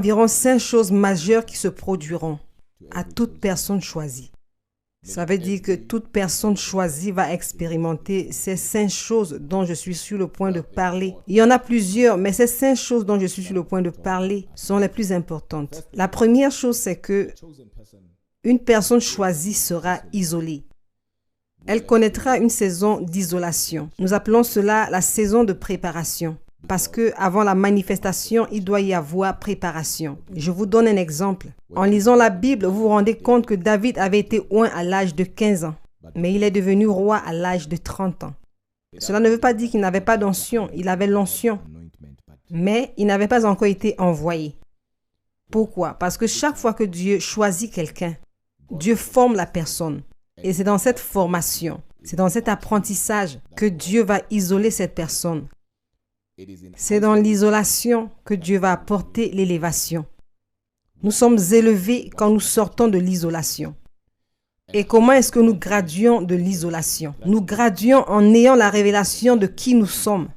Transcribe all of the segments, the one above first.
environ 5 choses majeures qui se produiront à toute personne choisie. Ça veut dire que toute personne choisie va expérimenter ces 5 choses dont je suis sur le point de parler. Il y en a plusieurs, mais ces 5 choses dont je suis sur le point de parler sont les plus importantes. La première chose, c'est que une personne choisie sera isolée. Elle connaîtra une saison d'isolation. Nous appelons cela la saison de préparation. Parce que avant la manifestation, il doit y avoir préparation. Je vous donne un exemple. En lisant la Bible, vous vous rendez compte que David avait été oint à l'âge de 15 ans, mais il est devenu roi à l'âge de 30 ans. Cela ne veut pas dire qu'il n'avait pas d'onction, il avait l'onction, mais il n'avait pas encore été envoyé. Pourquoi? Parce que chaque fois que Dieu choisit quelqu'un, Dieu forme la personne. Et c'est dans cette formation, c'est dans cet apprentissage que Dieu va isoler cette personne. C'est dans l'isolation que Dieu va apporter l'élévation. Nous sommes élevés quand nous sortons de l'isolation. Et comment est-ce que nous graduons de l'isolation? Nous graduons en ayant la révélation de qui nous sommes.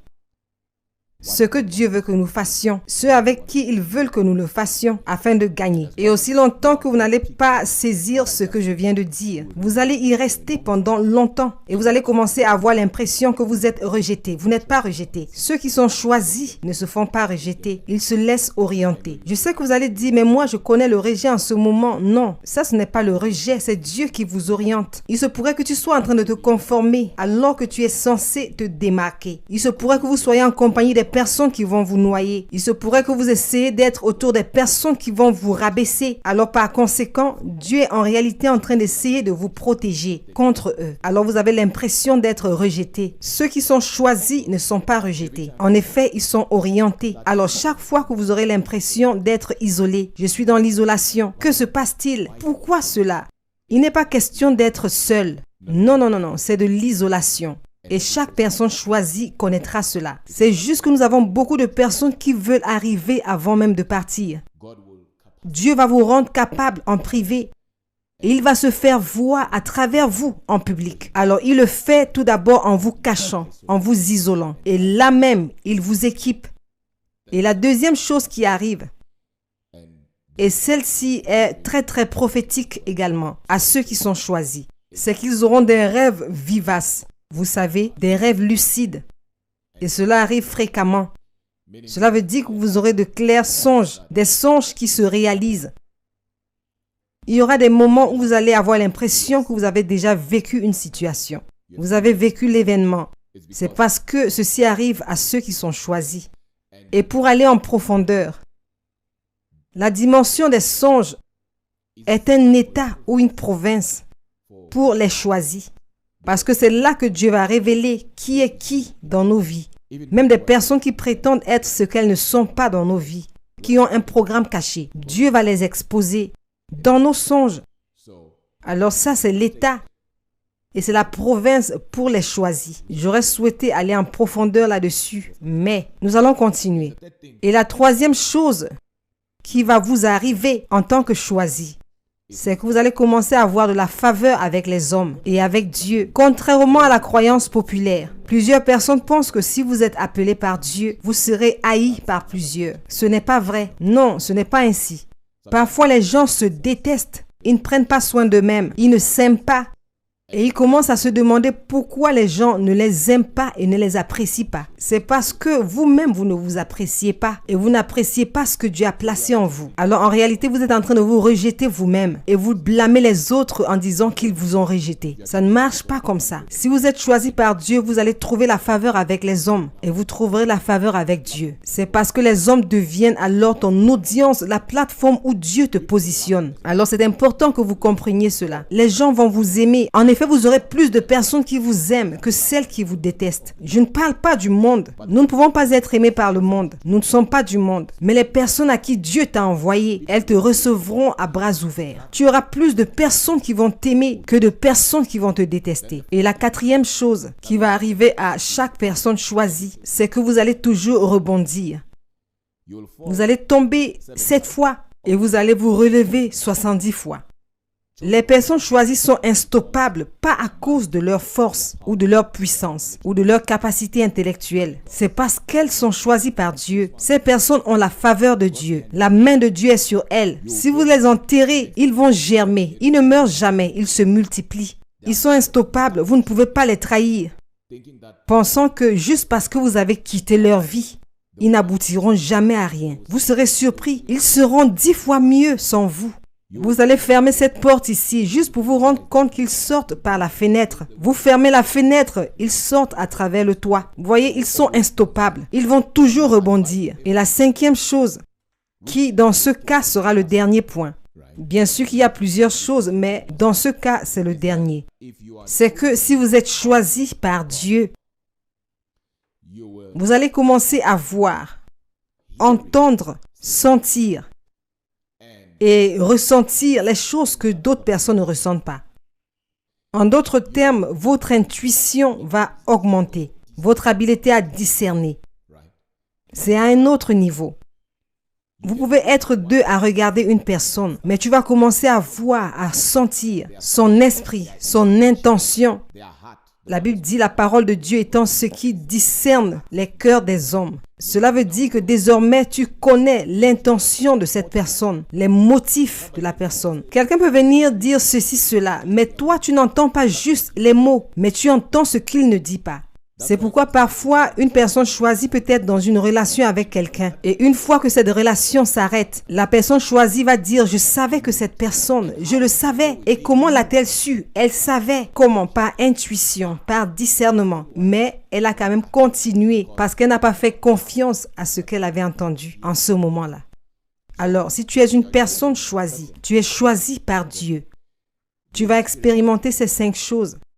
Ce que Dieu veut que nous fassions, ceux avec qui il veut que nous le fassions afin de gagner. Et aussi longtemps que vous n'allez pas saisir ce que je viens de dire, vous allez y rester pendant longtemps et vous allez commencer à avoir l'impression que vous êtes rejeté. Vous n'êtes pas rejeté. Ceux qui sont choisis ne se font pas rejeter. Ils se laissent orienter. Je sais que vous allez dire, mais moi je connais le rejet en ce moment. Non, ça ce n'est pas le rejet, c'est Dieu qui vous oriente. Il se pourrait que tu sois en train de te conformer alors que tu es censé te démarquer. Il se pourrait que vous soyez en compagnie des personnes qui vont vous noyer. Il se pourrait que vous essayez d'être autour des personnes qui vont vous rabaisser. Alors par conséquent, Dieu est en réalité en train d'essayer de vous protéger contre eux. Alors vous avez l'impression d'être rejeté. Ceux qui sont choisis ne sont pas rejetés. En effet, ils sont orientés. Alors chaque fois que vous aurez l'impression d'être isolé, je suis dans l'isolation. Que se passe-t-il? Pourquoi cela? Il n'est pas question d'être seul. Non, non, non, non, c'est de l'isolation. Et chaque personne choisie connaîtra cela. C'est juste que nous avons beaucoup de personnes qui veulent arriver avant même de partir. Dieu va vous rendre capable en privé. Et il va se faire voir à travers vous en public. Alors il le fait tout d'abord en vous cachant, en vous isolant. Et là même, il vous équipe. Et la deuxième chose qui arrive, et celle-ci est très très prophétique également à ceux qui sont choisis, c'est qu'ils auront des rêves vivaces. Vous savez, des rêves lucides. Et cela arrive fréquemment. Cela veut dire que vous aurez de clairs songes, des songes qui se réalisent. Il y aura des moments où vous allez avoir l'impression que vous avez déjà vécu une situation. Vous avez vécu l'événement. C'est parce que ceci arrive à ceux qui sont choisis. Et pour aller en profondeur, la dimension des songes est un état ou une province pour les choisis. Parce que c'est là que Dieu va révéler qui est qui dans nos vies. Même des personnes qui prétendent être ce qu'elles ne sont pas dans nos vies, qui ont un programme caché. Dieu va les exposer dans nos songes. Alors ça, c'est l'état. Et c'est la province pour les choisis. J'aurais souhaité aller en profondeur là-dessus, mais nous allons continuer. Et la troisième chose qui va vous arriver en tant que choisis, c'est que vous allez commencer à avoir de la faveur avec les hommes et avec Dieu. Contrairement à la croyance populaire, plusieurs personnes pensent que si vous êtes appelé par Dieu, vous serez haï par plusieurs. Ce n'est pas vrai. Non, ce n'est pas ainsi. Parfois, les gens se détestent. Ils ne prennent pas soin d'eux-mêmes. Ils ne s'aiment pas. Et ils commencent à se demander pourquoi les gens ne les aiment pas et ne les apprécient pas. C'est parce que vous-même, vous ne vous appréciez pas et vous n'appréciez pas ce que Dieu a placé en vous. Alors en réalité, vous êtes en train de vous rejeter vous-même et vous blâmez les autres en disant qu'ils vous ont rejeté. Ça ne marche pas comme ça. Si vous êtes choisi par Dieu, vous allez trouver la faveur avec les hommes et vous trouverez la faveur avec Dieu. C'est parce que les hommes deviennent alors ton audience, la plateforme où Dieu te positionne. Alors c'est important que vous compreniez cela. Les gens vont vous aimer. En effet, vous aurez plus de personnes qui vous aiment que celles qui vous détestent. Je ne parle pas du monde. Nous ne pouvons pas être aimés par le monde. Nous ne sommes pas du monde. Mais les personnes à qui Dieu t'a envoyé, elles te recevront à bras ouverts. Tu auras plus de personnes qui vont t'aimer que de personnes qui vont te détester. Et la quatrième chose qui va arriver à chaque personne choisie, c'est que vous allez toujours rebondir. Vous allez tomber 7 fois et vous allez vous relever 70 fois. Les personnes choisies sont instoppables, pas à cause de leur force ou de leur puissance ou de leur capacité intellectuelle. C'est parce qu'elles sont choisies par Dieu. Ces personnes ont la faveur de Dieu. La main de Dieu est sur elles. Si vous les enterrez, ils vont germer. Ils ne meurent jamais, ils se multiplient. Ils sont instoppables, vous ne pouvez pas les trahir. Pensant que juste parce que vous avez quitté leur vie, ils n'aboutiront jamais à rien. Vous serez surpris, ils seront 10 fois mieux sans vous. Vous allez fermer cette porte ici, juste pour vous rendre compte qu'ils sortent par la fenêtre. Vous fermez la fenêtre, ils sortent à travers le toit. Vous voyez, ils sont instoppables. Ils vont toujours rebondir. Et la 5e chose, qui dans ce cas sera le dernier point. Bien sûr qu'il y a plusieurs choses, mais dans ce cas, c'est le dernier. C'est que si vous êtes choisi par Dieu, vous allez commencer à voir, entendre, sentir et ressentir les choses que d'autres personnes ne ressentent pas. En d'autres termes, votre intuition va augmenter, votre habileté à discerner. C'est à un autre niveau. Vous pouvez être 2 à regarder une personne, mais tu vas commencer à voir, à sentir son esprit, son intention. La Bible dit la parole de Dieu étant ce qui discerne les cœurs des hommes. Cela veut dire que désormais tu connais l'intention de cette personne, les motifs de la personne. Quelqu'un peut venir dire ceci, cela, mais toi tu n'entends pas juste les mots, mais tu entends ce qu'il ne dit pas. C'est pourquoi parfois une personne choisie peut être dans une relation avec quelqu'un. Et une fois que cette relation s'arrête, la personne choisie va dire « Je savais que cette personne, je le savais. » Et comment l'a-t-elle su? Elle savait. Comment? Par intuition, par discernement. Mais elle a quand même continué parce qu'elle n'a pas fait confiance à ce qu'elle avait entendu en ce moment-là. Alors, si tu es une personne choisie, tu es choisi par Dieu. Tu vas expérimenter ces 5 choses.